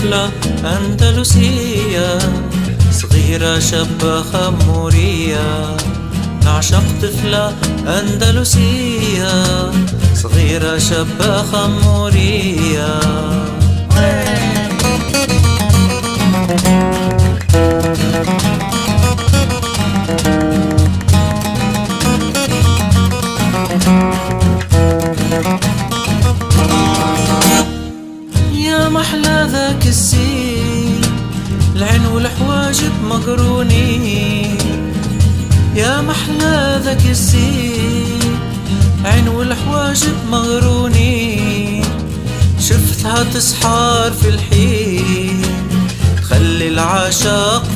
طفلة أندلسية صغيرة شابة خمورية. نعشق طفلة أندلسية صغيرة شابة خمورية. يا محلى ذاك الزين العين والحواجب مقرونين. يا محلى ذاك الزين عين والحواجب مغرونين. شفتها تسحر في الحين تخلي العشاق